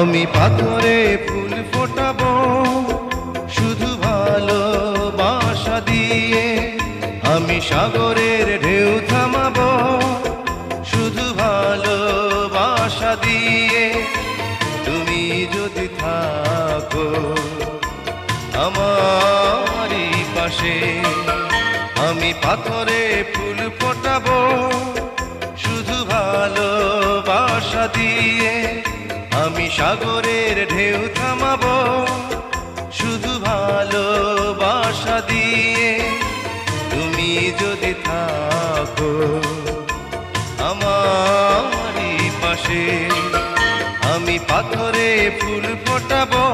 আমি পাথরে ফুল ফোটাবো শুধু ভালোবাসা দিয়ে, আমি সাগরের ঢেউ থামাবো শুধু ভালোবাসা দিয়ে। তুমি যদি থাকো আমারই পাশে, আমি পাথরে ফুল ফোটাবো শুধু ভালোবাসা দিয়ে, আমি সাগরের ঢেউ থামাবো শুধু ভালোবাসা দিয়ে। তুমি যদি থাকো আমারই পাশে, আমি পাথরে ফুল ফোটাবো